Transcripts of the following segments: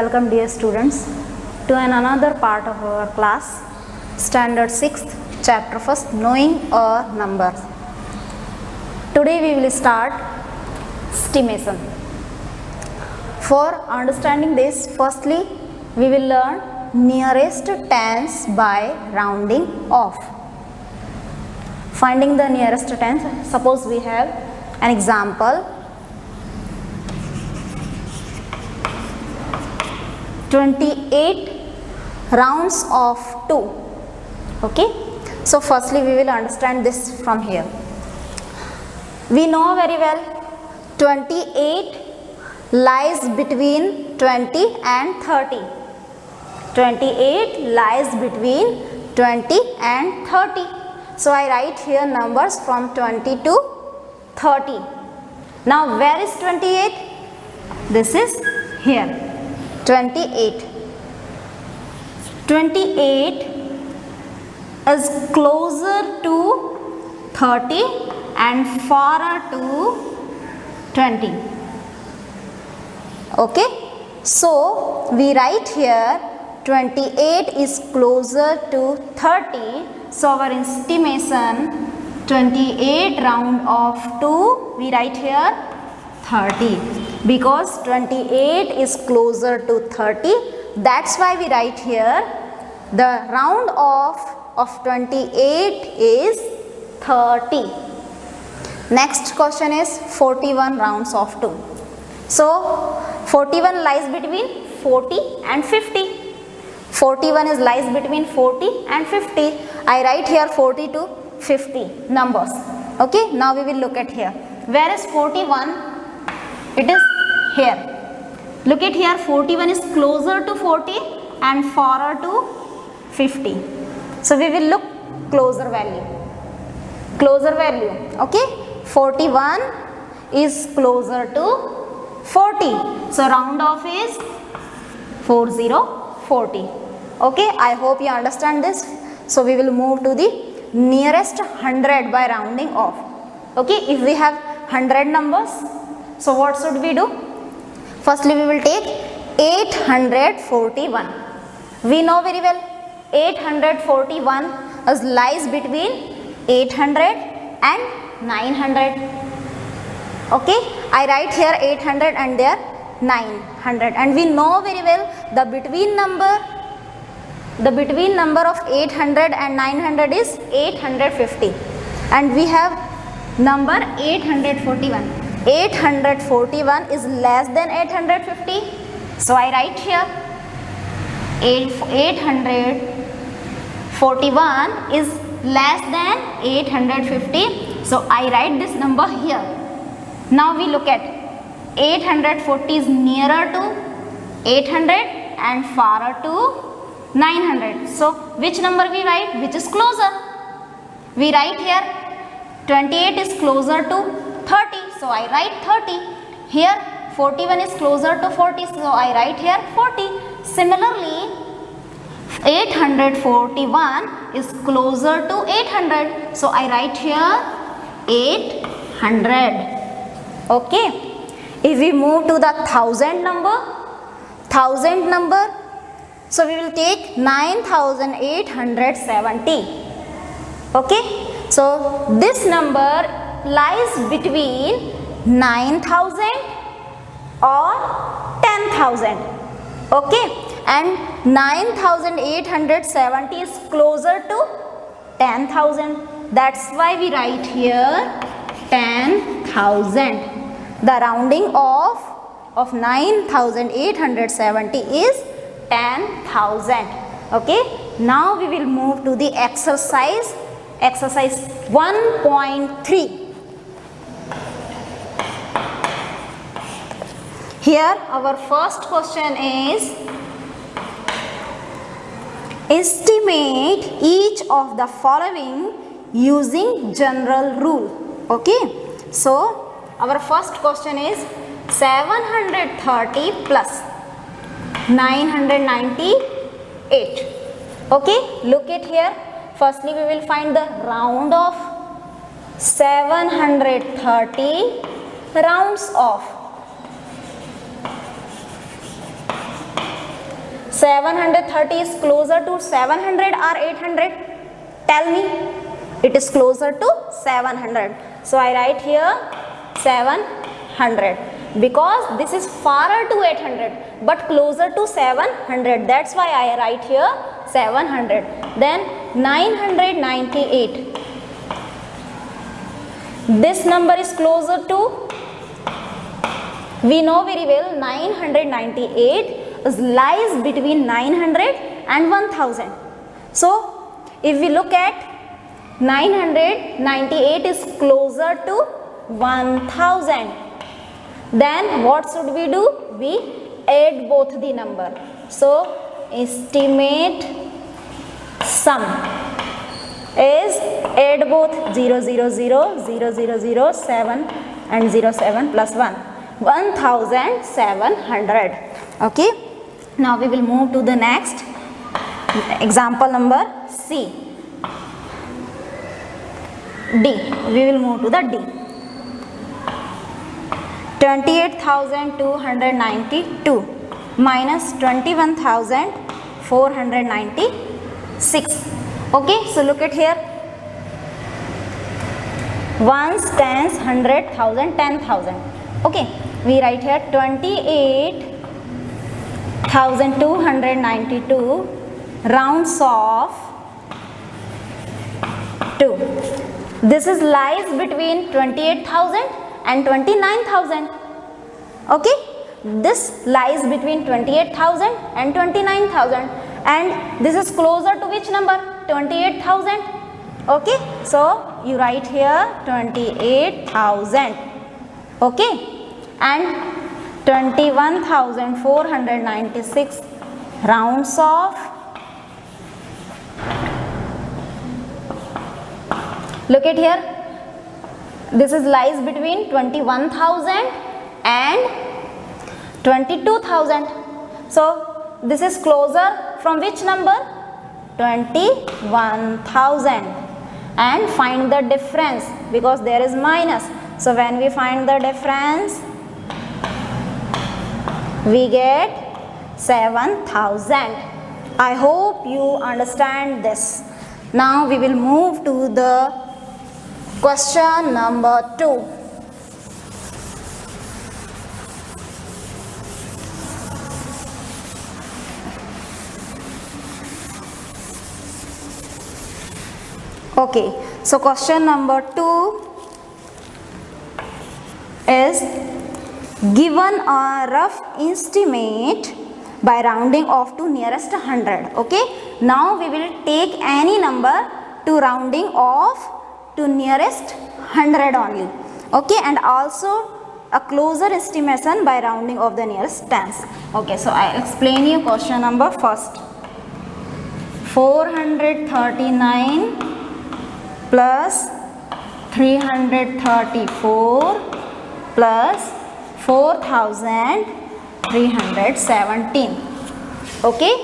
welcome dear students to another part of our class, Standard 6th, Chapter 1st, Knowing a Number. Today we will start estimation. For understanding this, firstly we will learn nearest tens by rounding off. Finding the nearest tens, suppose we have an example. 28 rounds of 2. Okay, so firstly we will understand this from here. We know very well 28 lies between 20 and 30. 28 lies between 20 and 30. So I write here numbers from 20 to 30. Now where is 28? This is here. 28. 28 is closer to 30 and farther to 20. Okay, so we write here 28 is closer to 30. So our estimation 28 round of 2, we write here 30, because 28 is closer to 30. That's why we write here the round off of 28 is 30. Next question is 41 rounds of 2. So 41 lies between 40 and 50. 41 is lies between 40 and 50. I write here 40 to 50 numbers. Okay, now we will look at here. Where is 41? It is here. Look at here, 41 is closer to 40 and farther to 50. So we will look closer value. Closer value. Okay, 41 is closer to 40. So round off is 40. Okay, I hope you understand this. So we will move to the nearest 100 by rounding off. Okay, if we have 100 numbers, so what should we do? Firstly we will take 841. We know very well 841 is lies between 800 and 900. Okay, I write here 800 and there 900, and we know very well the between number of 800 and 900 is 850, and we have number 841. 841 is less than 850. So I write here 841 is less than 850. So I write this number here. Now we look at 840 is nearer to 800 and farther to 900. So which number we write? Which is closer? We write here 28 is closer to 30. So I write 30. Here 41 is closer to 40. So I write here 40. Similarly 841 is closer to 800. So I write here 800. Okay. If we move to the 1000 number, so we will take 9870. Okay. So this number lies between 9000 or 10,000. Okay, and 9870 is closer to 10,000. That's why we write here 10,000. The rounding off of 9870 is 10,000. Okay, now we will move to the exercise 1.3. Here our first question is estimate each of the following using general rule. Okay, so our first question is 730 plus 998. Okay, look at here. Firstly we will find the round of 730 rounds off. 730 is closer to 700 or 800? Tell me. It is closer to 700. So I write here 700 because this is farther to 800 but closer to 700. That's why I write here 700. Then 998. This number is closer to, we know very well, 998 lies between 900 and 1000. So if we look at 998 is closer to 1000, then what should we do? We add both the number. So estimate sum is add both 000, 000, 7 and 07 plus 1, 1700. Okay, now we will move to the next example number C. D. We will move to the D. 28,292 minus 21,496. Okay, so look at here. Ones, tens, 100,000, 10,000. Okay, we write here 28,292 rounds off 2. This is lies between 28,000 and 29,000. Okay, this lies between 28,000 and 29,000, and this is closer to which number? 28,000. Okay, so you write here 28,000. Okay, and 21,496 rounds off. Look at here, this is lies between 21,000 and 22,000. So this is closer from which number? 21,000. And find the difference because there is minus. So when we find the difference, we get 7,000. I hope you understand this. Now we will move to the question number 2. Okay, so question number 2 is given a rough estimate by rounding off to nearest 100. Okay, now we will take any number to rounding off to nearest 100 only. Okay, and also a closer estimation by rounding off the nearest tens. Okay, so I explain you question number first. 439 plus 334 plus 4,317. Okay,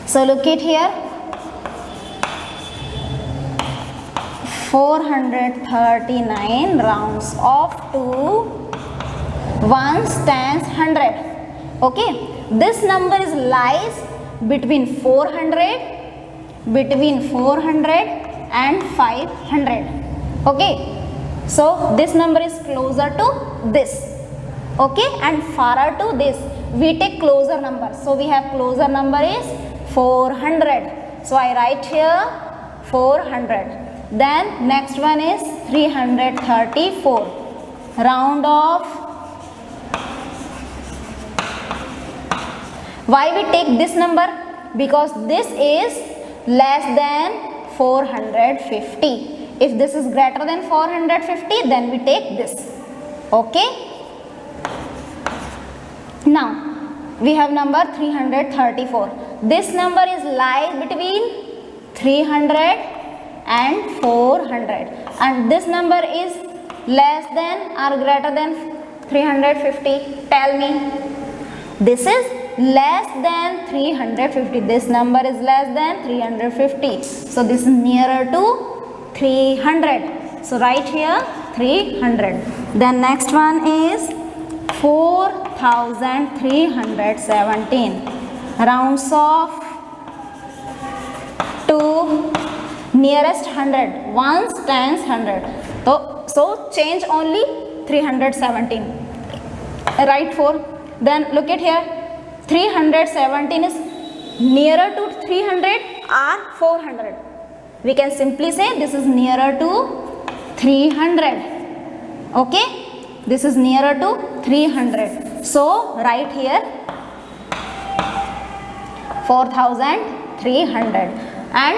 so look at here, 439 rounds off to ones, tens, 100. Okay, this number is lies between 400 and 500. Okay, so this number is closer to this. Okay, and farther to this. We take closer number. So we have closer number is 400. So I write here 400. Then next one is 334. Round off. Why we take this number? Because this is less than 450. If this is greater than 450, then we take this. Okay. Now we have number 334. This number is lies between 300 and 400, and this number is less than or greater than 350. Tell me. This is less than 350. This number is less than 350. So this is nearer to 300. So write here 300. Then next one is 4,317 rounds off to nearest 100, ones times 100. So change only 317. Write 4. Then look at here. 317 is nearer to 300 or 400. We can simply say this is nearer to 300. Okay, this is nearer to 300. So write here 4300 and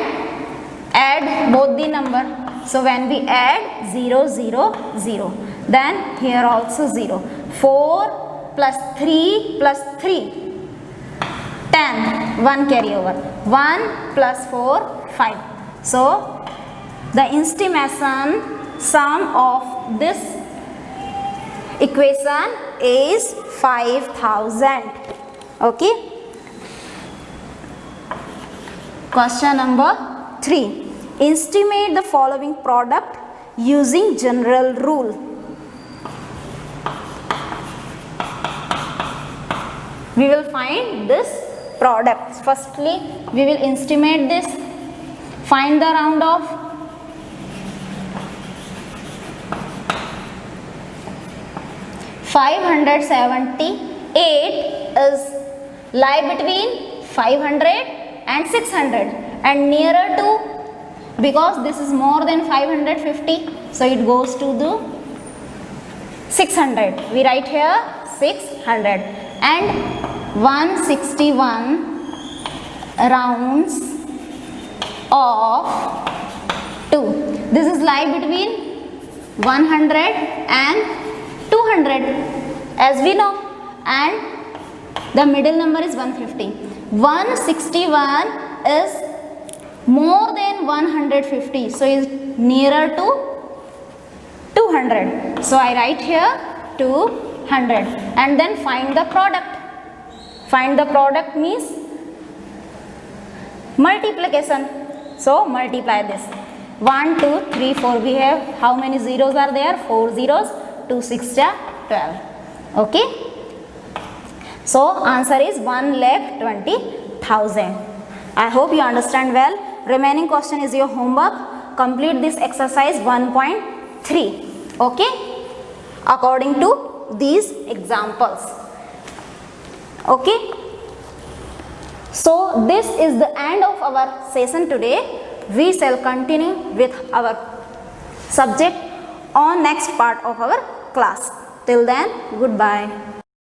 add both the number. So when we add 0, 0, 0, then here also 0. 4 plus 3 plus 3, 10, 1 carry over. 1 plus 4, 5. So the estimation sum of this equation is 5000. Okay. Question number 3. Estimate the following product using general rule. We will find this product. Firstly, we will estimate this. Find the round off. $578 is lie between 500 and 600 and nearer to, because this is more than 550, so it goes to the 600. We write here 600 and 161 rounds of 2. This is lie between 100 and 200 as we know, and the middle number is 150. 161 is more than 150, so is nearer to 200. So I write here 200 and then find the product. Find the product means multiplication. So multiply this. 1, 2, 3, 4. We have how many zeros are there? 4 zeros. 2 6 12. Okay. So answer is 1,20,000. I hope you understand well. Remaining question is your homework. Complete this exercise 1.3. Okay. According to these examples. Okay. So this is the end of our session today. We shall continue with our subject on next part of our class. Till then, goodbye.